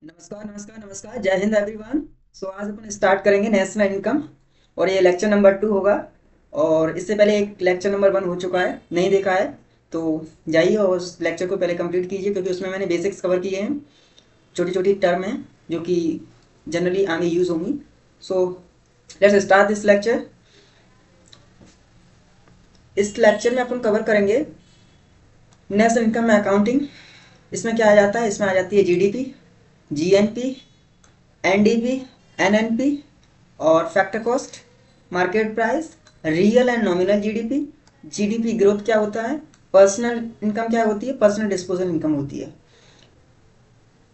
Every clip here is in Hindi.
नमस्कार नमस्कार नमस्कार, जय हिंद एवरीवन। सो आज अपन स्टार्ट करेंगे नेशनल इनकम और ये लेक्चर नंबर 2 होगा। और इससे पहले एक लेक्चर नंबर 1 हो चुका है, नहीं देखा है तो जाइए और उस लेक्चर को पहले कंप्लीट कीजिए, क्योंकि उसमें मैंने बेसिक्स कवर किए हैं। छोटी छोटी टर्म हैं जो कि जनरली आगे यूज़ होंगी। So let's start this lecture. इस लेक्चर में अपन कवर करेंगे नेशनल इनकम में अकाउंटिंग। इसमें क्या आ जाता है, इसमें आ जाती है जीडीपी, जीएनपी, एनडीपी, एनएनपी और factor cost, market price, real and nominal GDP, GDP growth क्या होता है, पर्सनल इनकम क्या होती है, पर्सनल डिस्पोजल इनकम होती है,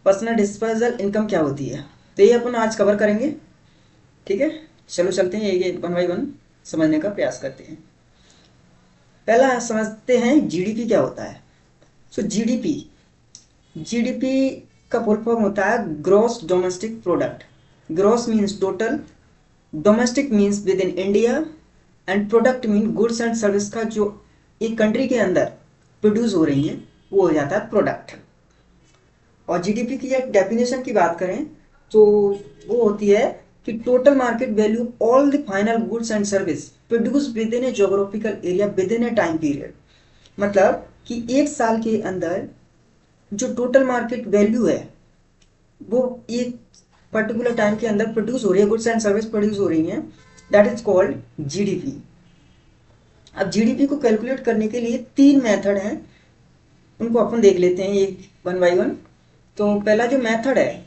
पर्सनल डिस्पोजल इनकम क्या होती है। तो ये अपन आज कवर करेंगे। ठीक है, चलो चलते हैं, ये 1 बाय 1 समझने का प्रयास करते हैं। पहला समझते हैं जीडीपी क्या होता है। सो जीडीपी जीडीपी का फुल फॉर्म होता है gross domestic product. Gross means total, domestic means with in India and product mean goods and service का जो एक कंट्री के अंदर प्रोड्यूस हो रही है वो हो जाता है प्रोडक्ट। और जीडीपी की एक डेफिनेशन की बात करें तो वो होती है कि total market value all the final goods and service produce with in A geographical area with in A time period. मतलब कि एक साल के अंदर जो टोटल मार्केट वैल्यू है वो एक पर्टिकुलर टाइम के अंदर प्रोड्यूस हो रही है, गुड्स एंड सर्विस प्रोड्यूस हो रही हैं, दैट इज कॉल्ड जीडीपी। अब जीडीपी को कैलकुलेट करने के लिए 3 मेथड हैं, उनको अपन देख लेते हैं एक 1 बाय 1। तो पहला जो मेथड है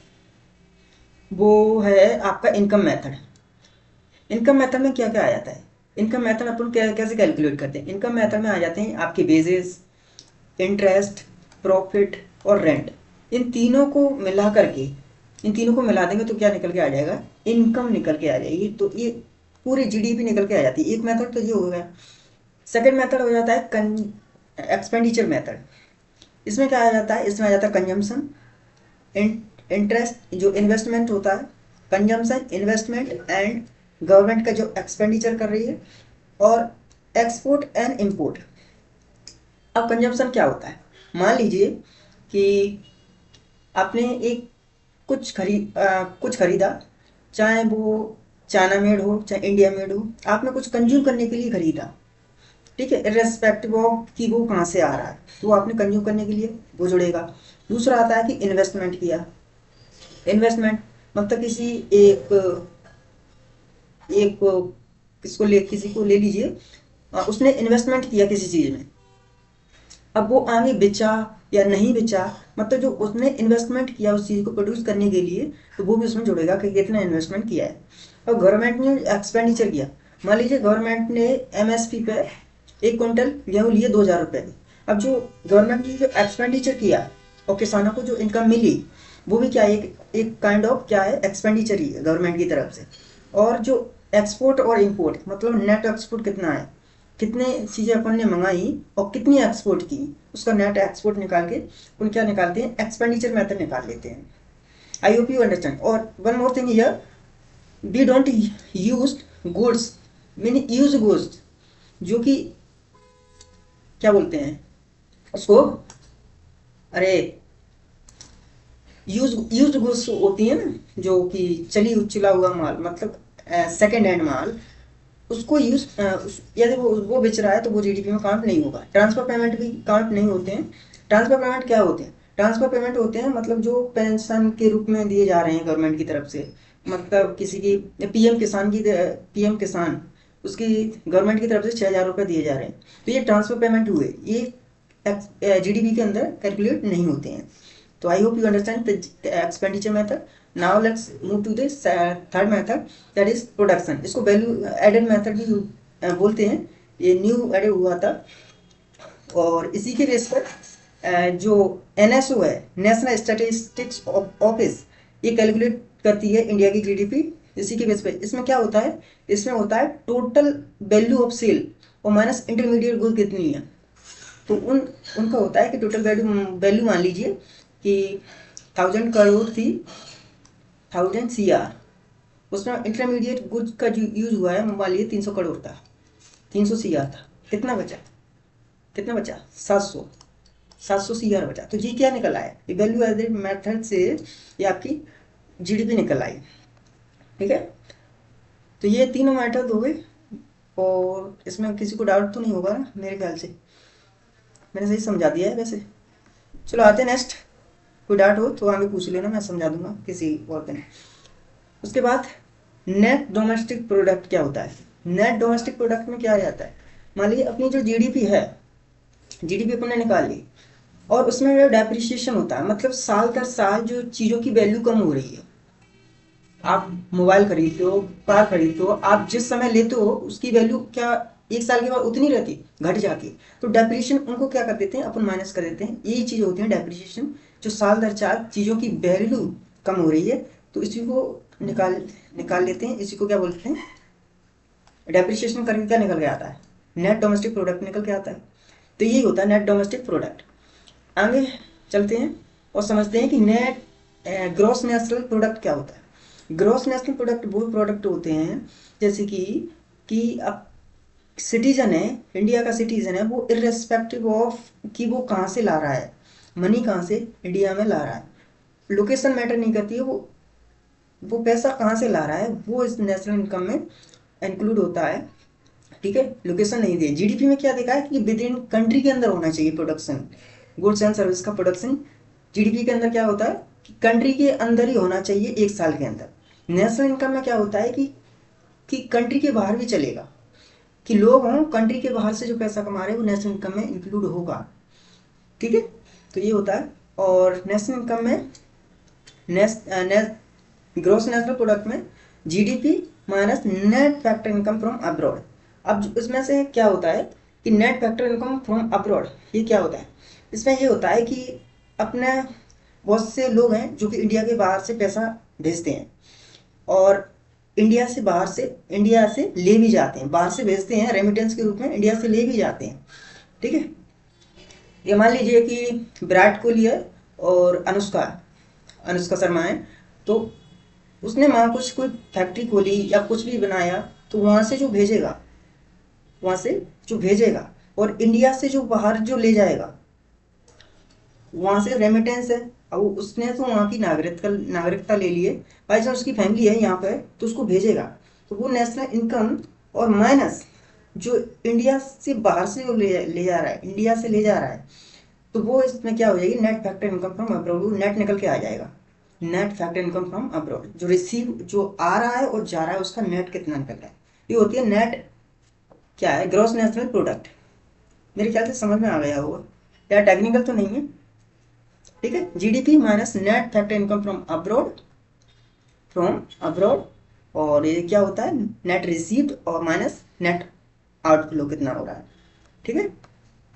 वो है आपका इनकम मेथड। इनकम मेथड में क्या क्या आ जाता है, इनकम मेथड अपन कैसे कैलकुलेट करते हैं। इनकम मेथड में आ जाते हैं आपके वेजेस, इंटरेस्ट, प्रॉफिट और रेंट। इन तीनों को मिला करके, इन तीनों को मिला देंगे तो क्या निकल के आ जाएगा, इनकम निकल के आ जाएगी। तो ये पूरी जीडीपी निकल के आ जाती है। एक मेथड तो ये हो गया। सेकंड मेथड हो जाता है एक्सपेंडिचर मेथड। इसमें क्या आ जाता है, इसमें आ जाता है कंजम्पशन, इंटरेस्ट जो इन्वेस्टमेंट होता है, कंजम्पशन, इन्वेस्टमेंट एंड गवर्नमेंट का जो एक्सपेंडिचर कर रही है, और एक्सपोर्ट एंड इम्पोर्ट। अब कंजम्पशन क्या होता है, मान लीजिए कि आपने एक कुछ खरीदा, चाहे वो चाइना मेड हो चाहे इंडिया मेड हो, आपने कुछ कंज्यूम करने के लिए खरीदा। ठीक है, इर्रेस्पेक्टिव ऑफ कि वो कहाँ से आ रहा है, तो आपने कंज्यूम करने के लिए वो जुड़ेगा। दूसरा आता है कि इन्वेस्टमेंट किया। इन्वेस्टमेंट मतलब किसी एक एक किसी को ले लीजिए, उसने इन्वेस्टमेंट किया किसी चीज़ में। अब वो आगे बेचा या नहीं बेचा, मतलब जो उसने इन्वेस्टमेंट किया उस चीज़ को प्रोड्यूस करने के लिए, तो वो भी उसमें जुड़ेगा कि कितना इन्वेस्टमेंट किया है। और गवर्नमेंट ने एक्सपेंडिचर किया, मान लीजिए गवर्नमेंट ने एमएसपी पे 1 क्विंटल गेहूँ लिए 2,000 रुपये में। अब जो गवर्नमेंट ने जो एक्सपेंडिचर किया और किसानों को जो इनकम मिली, वो भी क्या है, एक काइंड ऑफ क्या है, एक्सपेंडिचर ही है गवर्नमेंट की तरफ से। और जो एक्सपोर्ट और इम्पोर्ट मतलब नेट एक्सपोर्ट कितना है, कितने चीज़ें अपन ने मंगाई और कितनी एक्सपोर्ट की, उसका नेट एक्सपोर्ट निकाल के उन क्या निकालते हैं, एक्सपेंडिचर मेथड निकाल लेते हैं। I hope you understand. और one more thing here, we don't use goods mean use goods, जो कि क्या बोलते हैं उसको, अरे यूज गुड्स होती है ना, जो कि चली चला हुआ माल, मतलब सेकेंड हैंड माल, उसको यूज यदि वो बेच रहा है तो वो जीडीपी में काउंट नहीं होगा। ट्रांसफर पेमेंट भी काउंट नहीं होते हैं। ट्रांसफर पेमेंट क्या होते हैं, ट्रांसफर पेमेंट होते हैं मतलब जो पेंशन के रूप में दिए जा रहे हैं गवर्नमेंट की तरफ से, मतलब किसी की पीएम किसान उसकी गवर्नमेंट की तरफ से 6,000 रुपये दिए जा रहे हैं, तो ये ट्रांसफर पेमेंट हुए, ये जीडीपी के अंदर कैलकुलेट नहीं होते हैं। तो I hope you understand the expenditure method. Now let's move to this third method, that is production. इसको वैल्यू एडेड मेथड भी बोलते हैं। ये न्यू एडेड हुआ था और इसी के बेस पर जो एनएसओ है, नेशनल स्टैटिस्टिक्स ऑफिस, ये कैलकुलेट करती है इंडिया की जीडीपी। इसी के बेस पे इसमें क्या होता है, इसमें होता है टोटल वैल्यू ऑफ सेल और माइनस इंटरमीडिएट गुड कितनी है। तो उनका होता है कि टोटल वैल्यू वैल्यू मान लीजिए कि 1,000 करोड़ थी, 1,000 CR, उसमें इंटरमीडिएट गुड्स का जो यूज हुआ है मान लीजिए 300 करोड़ था, 300 CR था, कितना बचा, 700। 700 CR बचा। तो जी क्या निकल आया, ये वैल्यू एडेड मेथड से ये आपकी जीडीपी निकल आई। ठीक है, तो ये तीनों मेथड हो गए और इसमें किसी को डाउट तो नहीं होगा ना, मेरे ख्याल से मैंने सही समझा दिया है वैसे। चलो आते हैं नेक्स्ट, कोई डाउट हो तो आगे पूछ लेना, मैं समझा दूंगा किसी और दिन। उसके बाद नेट डोमेस्टिक प्रोडक्ट क्या होता है। नेट डोमेस्टिक प्रोडक्ट में क्या आ जाता है, मान लीजिए अपनी जो जीडीपी है, जीडीपी अपन ने निकाल ली और उसमें जो डेप्रिसिएशन होता है, मतलब साल दर साल जो चीज़ों की वैल्यू कम हो रही है। आप मोबाइल खरीदते हो, कार खरीदते हो, आप जिस समय लेते हो उसकी वैल्यू क्या एक साल के बाद उतनी रहती, घट जाती है। तो डेप्रिसिएशन उनको क्या कर देते हैं अपन, माइनस कर देते हैं। यही चीज़ होती है डेप्रिसिएशन, जो साल दर साल चीज़ों की वैल्यू कम हो रही है, तो इसी को निकाल लेते हैं। इसी को क्या बोलते हैं, डेप्रिसिएशन करके क्या निकल के आता है, नेट डोमेस्टिक प्रोडक्ट निकल के आता है। तो यही होता है नेट डोमेस्टिक प्रोडक्ट। आगे चलते हैं और समझते हैं कि नेट ग्रॉस नेशनल प्रोडक्ट क्या होता है। ग्रॉस नेशनल प्रोडक्ट वो प्रोडक्ट होते हैं जैसे कि अब सिटीजन है, इंडिया का सिटीजन है, वो इर्रेस्पेक्टिव ऑफ कि वो कहाँ से ला रहा है, मनी कहाँ से इंडिया में ला रहा है, लोकेशन मैटर नहीं करती है, वो पैसा कहाँ से ला रहा है, वो इस नेशनल इनकम में इंक्लूड होता है। ठीक है, लोकेशन नहीं दी। जीडीपी में क्या देखा है कि विद इन कंट्री के अंदर होना चाहिए प्रोडक्शन, गुड्स एंड सर्विस का प्रोडक्शन जीडीपी के अंदर क्या होता है कि कंट्री के अंदर ही होना चाहिए एक साल के अंदर। नेशनल इनकम में क्या होता है कि कंट्री के बाहर भी चलेगा, कि लोग हों कंट्री के बाहर से जो पैसा कमा रहे हैं वो नेशनल इनकम में इंक्लूड होगा। ठीक है, तो ये होता है। और नेशनल इनकम में ग्रोस नेशनल प्रोडक्ट में GDP minus net factor income from abroad. अब इसमें से क्या होता है कि net factor income from abroad ये क्या होता है, इसमें ये होता है कि अपने बहुत से लोग हैं जो कि इंडिया के बाहर से पैसा भेजते हैं और इंडिया से ले भी जाते हैं, बाहर से भेजते हैं रेमिटेंस के रूप में, इंडिया से ले भी जाते हैं। ठीक है, ये मान लीजिए कि विराट कोहली है और अनुष्का शर्मा है, तो उसने वहाँ कुछ कोई फैक्ट्री खोली या कुछ भी बनाया, तो वहाँ से जो भेजेगा और इंडिया से जो बाहर जो ले जाएगा, वहाँ से रेमिटेंस है। अब उसने तो वहाँ की नागरिकता ले ली है, बाई चांस उसकी फैमिली है यहाँ पर, तो उसको भेजेगा, तो वो नेशनल इनकम और माइनस जो इंडिया से बाहर से ले जा रहा है, इंडिया से ले जा रहा है, तो वो इसमें क्या हो जाएगी, net factor income from abroad, net निकल के आ जाएगा। Net factor income from abroad, जो आ रहा है और जा रहा है उसका नेट कितना निकल रहा है, ये होती है नेट क्या है, ग्रॉस नेशनल प्रोडक्ट। मेरे ख्याल से समझ में आ गया होगा, या टेक्निकल तो नहीं है। ठीक है, GDP minus net factor income from abroad, और ये क्या होता है, नेट रिसीव्ड और माइनस नेट आउटफ्लो कितना हो रहा है। ठीक है,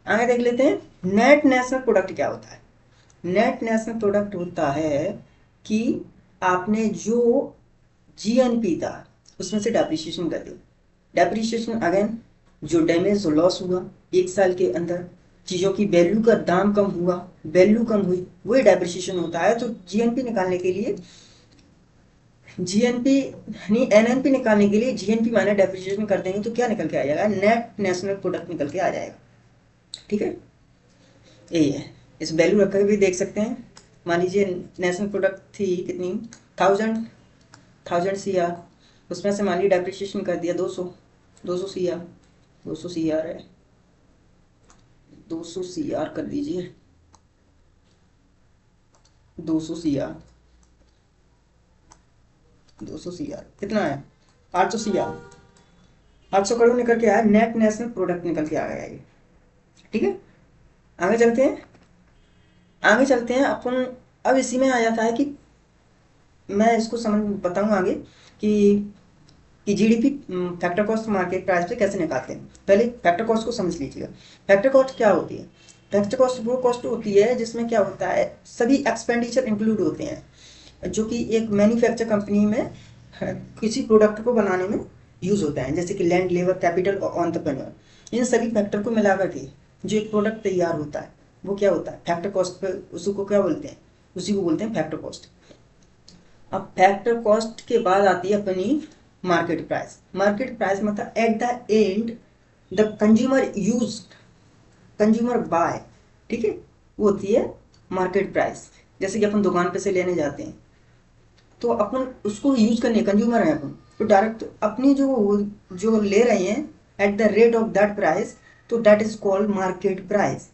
आगे देख लेते हैं नेट नेशनल प्रोडक्ट क्या होता है। नेट नेशनल प्रोडक्ट होता है कि आपने जो जीएनपी था उसमें से डेप्रिसिएशन कर दी। डेप्रिसिएशन अगेन जो डैमेज लॉस हुआ एक साल के अंदर, चीज़ों की वैल्यू का दाम कम हुआ, वैल्यू कम हुई, वही डेप्रिसिएशन होता है। तो जीएनपी निकालने के लिए एनएनपी निकालने के लिए जीएनपी माइनस डेप्रिसिएशन कर देंगे तो क्या निकल के आ जाएगा, नेट नेशनल प्रोडक्ट निकल के आ जाएगा। ठीक है, यही है, इस वैल्यू रख कर भी देख सकते हैं। मान लीजिए नेशनल प्रोडक्ट थी कितनी, 1000 CR, उसमें से मान लीजिए डेप्रिसिएशन कर दिया 200 CR है, 200 CR कर दीजिए, 200 CR कितना है, 800 CR, 800 करोड़ निकल के आया, नेट नेशनल प्रोडक्ट निकल के आ गया ये। ठीक है, आगे चलते हैं अपन। अब इसी में आ जाता है कि मैं इसको बताऊंगा आगे कि GDP factor cost market price पे कैसे निकालते हैं। पहले फैक्टर कॉस्ट को समझ लीजिएगा। फैक्टर कॉस्ट क्या होती है, फैक्टर कॉस्ट वो कॉस्ट होती है जिसमें क्या होता है, सभी एक्सपेंडिचर इंक्लूड होते हैं जो कि एक मैन्युफैक्चर कंपनी में किसी प्रोडक्ट को बनाने में यूज़ होता है, जैसे कि लैंड, लेबर, कैपिटल और एंटरप्रेन्योर। इन सभी फैक्टर को मिलाकर के जो एक प्रोडक्ट तैयार होता है वो क्या होता है, फैक्टर कॉस्ट पे, उसी को बोलते हैं फैक्टर कॉस्ट। अब फैक्टर कॉस्ट के बाद आती है अपनी मार्केट प्राइस। मार्केट प्राइस मतलब at the end the consumer buy, ठीक है, वो होती है मार्केट प्राइस। जैसे कि अपन दुकान पे से लेने जाते हैं तो अपन उसको यूज करने कंज्यूमर है अपन, तो डायरेक्ट अपनी जो ले रहे हैं at the rate of that price, तो that is called market price.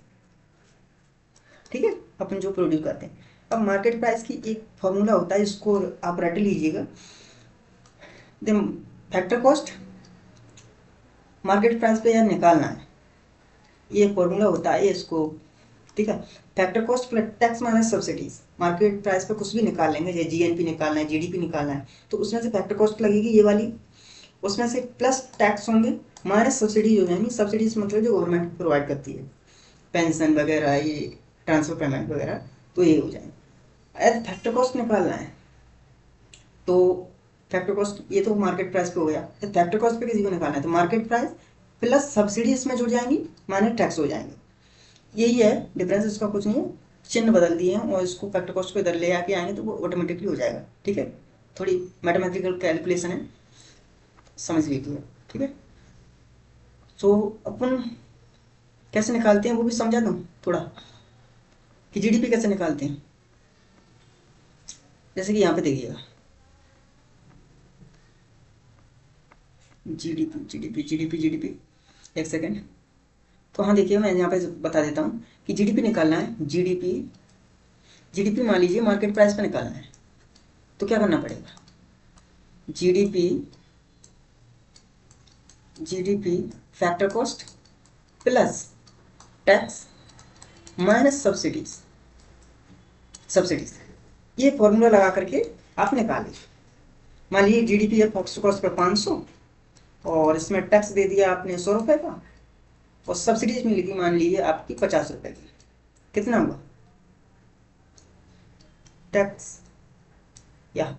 ठीक है, अपन जो प्रोड्यूस करते हैं। अब मार्केट प्राइस की एक फॉर्मूला होता है, इसको आप रट लीजिएगा। Then factor cost market price पे यार निकालना है, ये फॉर्मूला होता है इसको। ठीक है, factor cost plus tax minus subsidies. Market price पे कुछ भी निकाल लेंगे, जैसे जीएनपी निकालना है, जीडीपी निकालना है, तो उसमें से फैक्टर कॉस्ट लगेगी ये वाली, उसमें से प्लस टैक्स होंगे, माइनस सब्सिडीज हो जाएंगी। सब्सिडीज मतलब जो गवर्नमेंट प्रोवाइड करती है, पेंशन वगैरह, ये ट्रांसफर पेमेंट वगैरह, तो ये हो जाएंगे। एज फैक्टर कॉस्ट निकालना है तो फैक्टर कॉस्ट ये तो मार्केट प्राइस पे हो गया। फैक्टर कॉस्ट पे किसी को निकालना है तो मार्केट प्राइस प्लस सब्सिडी इसमें जुड़ जाएंगी, माइनस टैक्स हो जाएंगे। यही है डिफरेंस, इसका कुछ नहीं है, चिन्ह बदल दिए हैं और इसको फैक्टर कॉस्ट को इधर ले आके आएंगे तो वो ऑटोमेटिकली हो जाएगा। ठीक है, थोड़ी मैथमेटिकल कैलकुलेशन है, समझ लीजिए। ठीक है, सो अपन कैसे निकालते हैं वो भी समझा दूँ थोड़ा, कि जीडीपी कैसे निकालते हैं। जैसे कि यहाँ पे देखिएगा, जीडीपी जीडीपी जीडीपी जीडीपी, एक सेकेंड। तो हाँ देखिए, मैं यहाँ पे बता देता हूँ कि जीडीपी निकालना है। जीडीपी जीडीपी मान लीजिए मार्केट प्राइस पे निकालना है, तो क्या करना पड़ेगा, GDP GDP factor cost plus tax minus subsidies subsidies, ये फॉर्मूला लगा करके आप निकालिए। मान लीजिए जीडीपी है फैक्टर कॉस्ट पे 500 और इसमें टैक्स दे दिया आपने 100 रुपये का, और सब्सिडीज मिलेगी मान लीजिए आपकी 50 रुपये की। कितना हुआ टैक्स या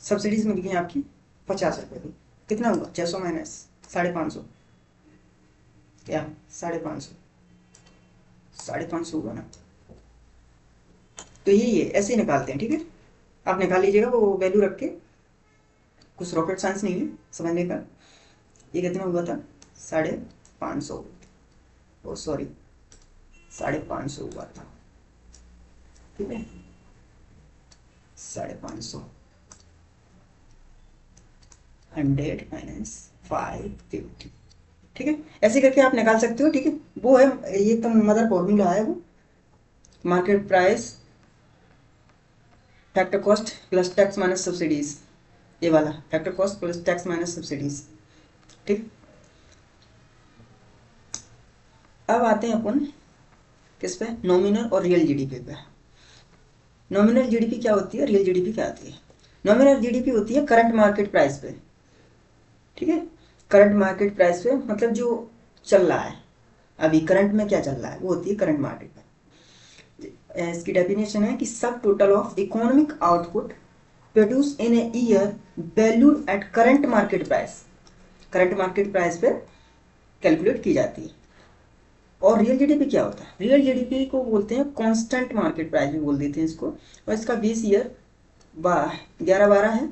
सब्सिडीज मिल गई आपकी 50 रुपये की, कितना हुआ 600 माइनस 550, या 550 हुआ ना। तो यही है, ऐसे ही निकालते हैं। ठीक है, आप निकाल लीजिएगा वो वैल्यू रख के, कुछ रॉकेट साइंस नहीं है समझने का। ये कितना हुआ था 550, ओ सॉरी 550 हुआ था। ठीक है, 550 100 माइनस 550। ठीक है, ऐसे करके आप निकाल सकते हो। ठीक है, वो है ये तो मदर फॉर्मूला है वो, market price factor cost plus tax minus subsidies, ये वाला factor cost plus tax minus subsidies. ठीक, अब आते हैं अपन किस पे, नॉमिनल और रियल जीडीपी पे। नॉमिनल जीडीपी क्या होती है, रियल जीडीपी क्या होती है। नॉमिनल जीडीपी होती है करंट मार्केट प्राइस पे। ठीक है, करंट मार्केट प्राइस पे मतलब जो चल रहा है अभी करंट में क्या चल रहा है, वो होती है करंट मार्केट पे। इसकी डेफिनेशन है कि सब total of economic output produce in a year valued at current market price, current market price पे कैलकुलेट की जाती है। और रियल जीडीपी क्या होता है, रियल जीडीपी को बोलते हैं कांस्टेंट मार्केट प्राइस भी बोल देते हैं इसको, और इसका बेस ईयर 11-12 है,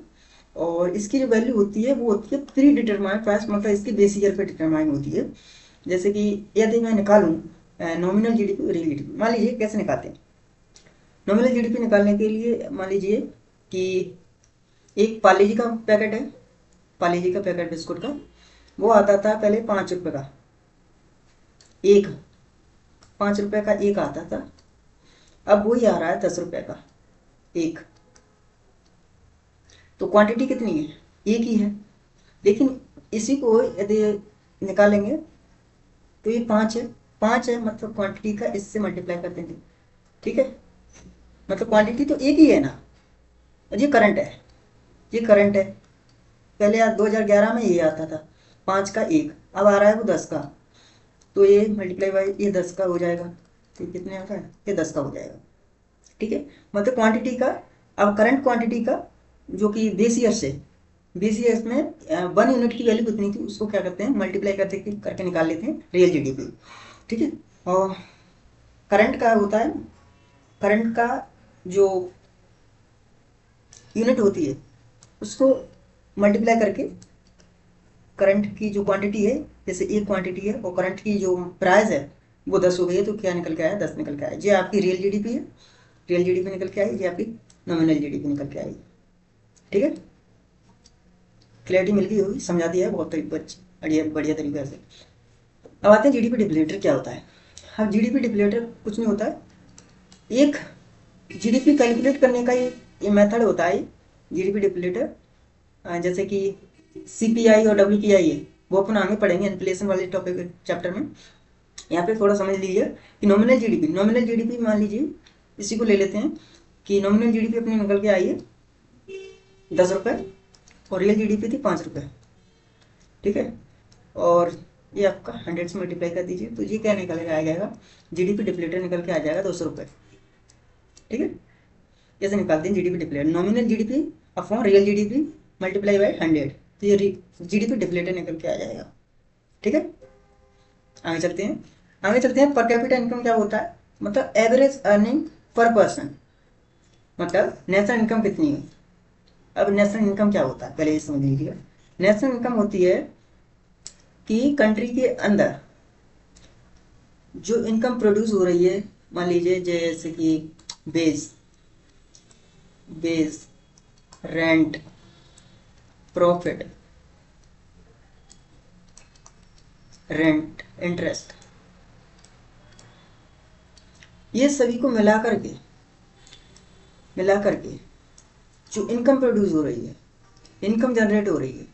और इसकी जो वैल्यू होती है वो होती है प्री डिटरमाइंड प्राइस, मतलब इसकी बेस ईयर पे डिटरमाइन होती है। जैसे कि यदि मैं निकालूं नॉमिनल जीडीपी और रियल जीडीपी, मान लीजिए कैसे निकालते हैं। नॉमिनल जीडीपी निकालने के लिए मान लीजिए कि एक पार्ले जी का पैकेट है, पार्ले जी का पैकेट बिस्कुट का, वो आता था पहले 5 रुपये का एक, 5 रुपये का एक आता था, अब वही आ रहा है 10 रुपये का एक। तो क्वांटिटी कितनी है, एक ही है, लेकिन इसी को यदि निकालेंगे तो ये 5 है, 5 है मतलब क्वांटिटी का इससे मल्टीप्लाई कर देंगे। ठीक है, मतलब क्वांटिटी तो एक ही है ना। और ये करंट है, ये करंट है, पहले यार 2011 में ये आता था 5 का एक, अब आ रहा है वो 10 का, तो ये मल्टीप्लाई बाई ये 10 का हो जाएगा। तो कितने आता है, ये 10 का हो जाएगा। ठीक है, मतलब क्वांटिटी का, अब करंट क्वांटिटी का जो कि बेस ईयर से, बेस ईयर में 1 यूनिट की वैल्यू कितनी थी उसको क्या करते हैं मल्टीप्लाई करके निकाल लेते हैं रियल जीडीपी। ठीक है, और करंट का होता है, करंट का जो यूनिट होती है उसको मल्टीप्लाई करके करंट की जो क्वांटिटी है, जैसे एक क्वांटिटी है और करंट की जो प्राइस है वो 10 हो गई है, तो क्या निकल के आया, 10 निकल के आया। ये आपकी रियल जीडीपी है, रियल जीडीपी निकल के आई, ये आपकी नॉमिनल जीडीपी निकल के आई। ठीक है, क्लैरिटी मिल गई होगी, समझा दिया है बहुत बढ़िया बढ़िया तरीके से। अब आते हैं जीडीपी डिप्लेटर क्या होता है। अब जीडीपी डिप्लेटर कुछ नहीं होता है, एक जीडीपी कैलकुलेट करने का ये मेथड होता है जीडीपी डिप्लेटर। जैसे कि सीपीआई और डब्ल्यूपीआई है, वो अपन आगे पढ़ेंगे इन्फ्लेशन वाले टॉपिक चैप्टर में। यहाँ पे थोड़ा समझ लीजिए कि नॉमिनल जीडीपी मान लीजिए, इसी को ले लेते हैं कि नॉमिनल जीडीपी अपनी निकल के आई है 10 रुपये, और रियल जीडीपी थी 5 रुपये। ठीक है, और ये आपका 100 से मल्टीप्लाई कर दीजिए, तो ये क्या निकल के आ जाएगा, जीडीपी डिप्लेटर निकल के आ जाएगा 200 रुपये। ठीक है, कैसे निकालते हैं GDP deflator, nominal GDP upon real GDP multiply by 100, तो ये जीडीपी डिप्लेटर निकल के आ जाएगा। ठीक है, आगे चलते हैं। पर कैपिटा इनकम क्या होता है, मतलब एवरेज अर्निंग पर पर्सन, मतलब नेशनल इनकम कितनी है। अब नेशनल इनकम क्या होता है, पहले ये समझ लीजिए। नेशनल इनकम होती है कि कंट्री के अंदर जो इनकम प्रोड्यूस हो रही है, मान लीजिए जैसे कि base base rent, profit, rent, interest, ये सभी को मिला करके जो इनकम प्रोड्यूस हो रही है, इनकम जनरेट हो रही है,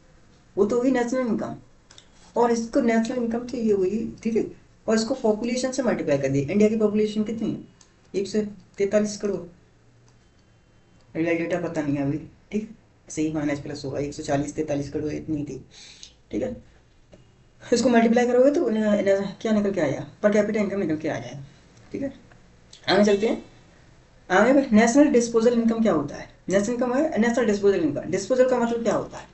वो तो हुई नेशनल इनकम। और इसको नेशनल इनकम तो ये हुई, ठीक है, और इसको पॉपुलेशन से मल्टीप्लाई कर दी। इंडिया की पॉपुलेशन कितनी है, 143 करोड़, रियल डेटा पता नहीं है अभी। ठीक है, सही माइनस प्लस होगा, 140-43 करोड़ इतनी थी। ठीक है, इसको मल्टीप्लाई करोगे तो क्या निकल के आया, पर कैपिटा इनकम निकल के आ जाएगा। ठीक है, आगे चलते हैं। आगे नेशनल डिस्पोजल इनकम क्या होता है, नेशनल इनकम है नेशनल डिस्पोजल इनकम। डिस्पोजल का मतलब क्या होता है,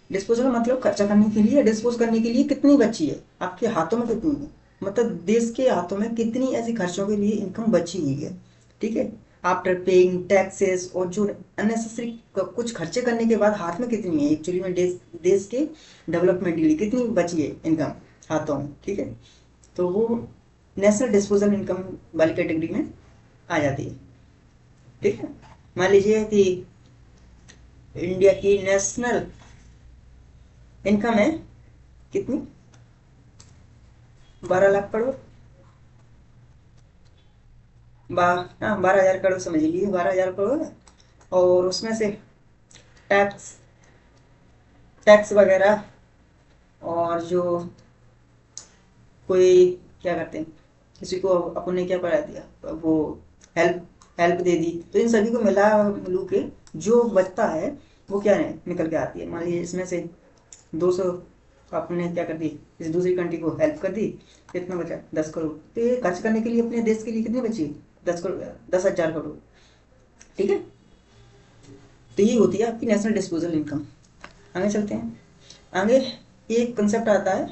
डिस्पोजल का मतलब खर्चा करने के लिए, डिस्पोज करने के लिए कितनी बची है, आपके हाथों में कितनी है, मतलब देश के हाथों में कितनी ऐसी खर्चों के लिए इनकम बची हुई है। ठीक है, आफ्टर पेइंग टैक्सेस और जो अननेसेसरी कुछ खर्चे करने के बाद हाथ में कितनी है एक्चुअली में, देश के डेवलपमेंट के लिए कितनी बची है इनकम हाथों में। ठीक है, तो वो नेशनल डिस्पोजल इनकम वाली कैटेगरी में आ जाती है। ठीक है, मान लीजिए कि इंडिया की नेशनल इनकम है कितनी, 12 लाख करोड़, 12,000 करोड़ समझ लीजिए, 12,000 करोड़ है। और उसमें से टैक्स टैक्स वगैरह, और जो कोई क्या करते हैं, किसी को अपन ने क्या पढ़ा दिया, वो हेल्प हेल्प दे दी, तो इन सभी को मिलू के जो बचता है वो क्या है निकल के आती है। मान लीजिए इसमें से 200 आपने क्या कर दी, इस दूसरी कंट्री को हेल्प कर दी, कितना बचा, 10 करोड़। तो ये खर्च करने के लिए अपने देश के लिए कितनी बची, 10 करोड़, 10,000 करोड़। ठीक है, तो ये होती है आपकी नेशनल डिस्पोजल इनकम। आगे चलते हैं। आगे एक कंसेप्ट आता है,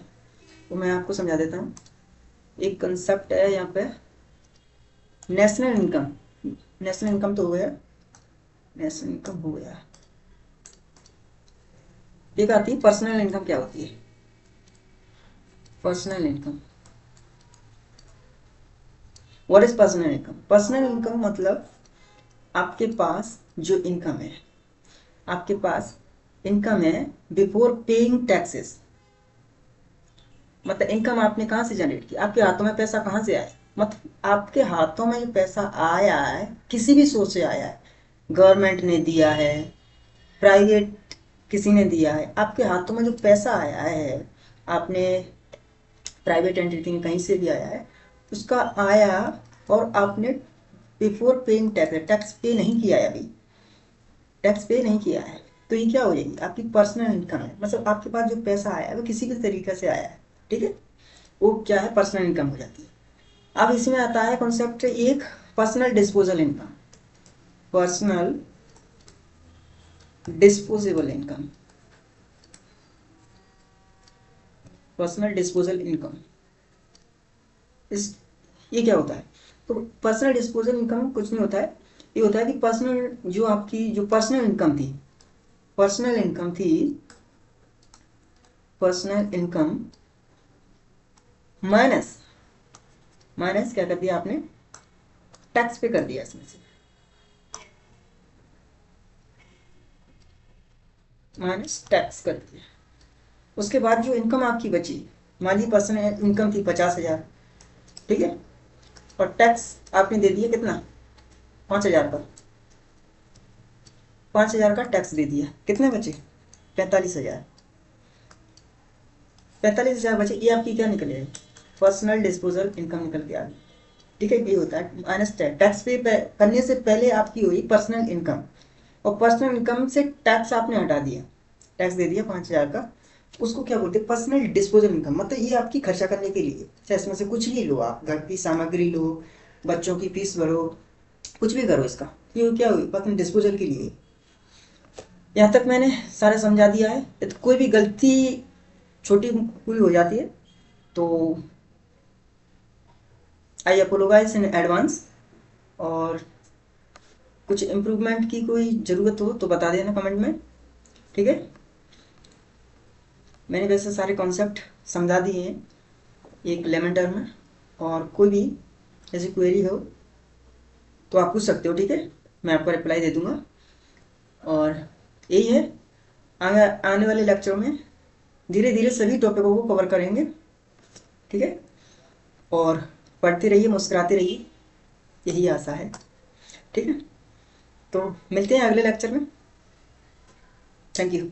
वो मैं आपको समझा देता हूँ। एक कंसेप्ट है यहाँ पे, नेशनल इनकम। नेशनल इनकम तो हो गया, नेशनल इनकम हो गया। एक आती है पर्सनल इनकम, क्या होती है personal income. What is personal income, personal income मतलब आपके पास जो इनकम है, आपके पास इनकम है बिफोर पेइंग टैक्सेस, मतलब इनकम आपने कहाँ से जनरेट की, आपके हाथों में पैसा कहाँ से आया, मतलब आपके हाथों में जो पैसा आया है किसी भी सोर्स से आया है, गवर्नमेंट ने दिया है, प्राइवेट किसी ने दिया है, आपके हाथों में जो पैसा आया है, आपने प्राइवेट एंटिटी में कहीं से भी आया है, उसका आया, और आपने बिफोर पेइंग टैक्स, टैक्स पे नहीं किया है अभी, टैक्स पे नहीं किया है, तो ये क्या हो जाएगी, आपकी पर्सनल इनकम है, मतलब आपके पास जो पैसा आया है वो किसी भी तरीके से आया है। ठीक है, वो क्या है, पर्सनल इनकम हो जाती है। अब इसमें आता है कॉन्सेप्ट एक, personal disposal income, personal disposable income, personal disposal income. इस ये क्या होता है, तो पर्सनल डिस्पोजल इनकम कुछ नहीं होता है, ये होता है कि पर्सनल जो आपकी जो पर्सनल इनकम थी, पर्सनल इनकम थी, पर्सनल इनकम माइनस माइनस क्या कर दिया आपने, टैक्स पे कर दिया इसमें से, माइनस टैक्स कर दिया। उसके बाद जो इनकम आपकी बची, मान ली पर्सनल इनकम थी 50,000, ठीक है, और टैक्स आपने दे दिया कितना, 5,000 का, 5,000 का टैक्स दे दिया, कितने बचे, 45,000। 45,000 बचे, ये आपकी क्या निकल आएगी, पर्सनल डिस्पोजल इनकम निकल के आ गई। ठीक है, ये होता है माइनस टैक्स। टैक्स पे करने से पहले आपकी हुई पर्सनल इनकम, और पर्सनल इनकम से टैक्स आपने हटा दिया, टैक्स दे दिया 5,000 का, उसको क्या बोलते हैं, पर्सनल डिस्पोजल इनकम। मतलब ये आपकी खर्चा करने के लिए, चाहे इसमें से कुछ भी लो, आप घर की सामग्री लो, बच्चों की फीस भरो, कुछ भी करो इसका, ये क्या हुई, पर्सनल डिस्पोजल के लिए। यहाँ तक मैंने सारा समझा दिया है। यदि कोई भी गलती छोटी हुई हो जाती है तो आई अपोलोगाइज इन एडवांस, और कुछ इम्प्रूवमेंट की कोई ज़रूरत हो तो बता देना कमेंट में, ठीक है। मैंने वैसे सारे कॉन्सेप्ट समझा दिए हैं एक लेमन टर्म में, और कोई भी ऐसी क्वेरी हो तो आप पूछ सकते हो, ठीक है, मैं आपको रिप्लाई दे दूंगा। और यही है, आगे आने वाले लेक्चरों में धीरे धीरे सभी टॉपिकों को कवर करेंगे, ठीक है। और पढ़ते रहिए, मुस्कुराते रहिए, यही आशा है, ठीक है। तो मिलते हैं अगले लेक्चर में, थैंक यू।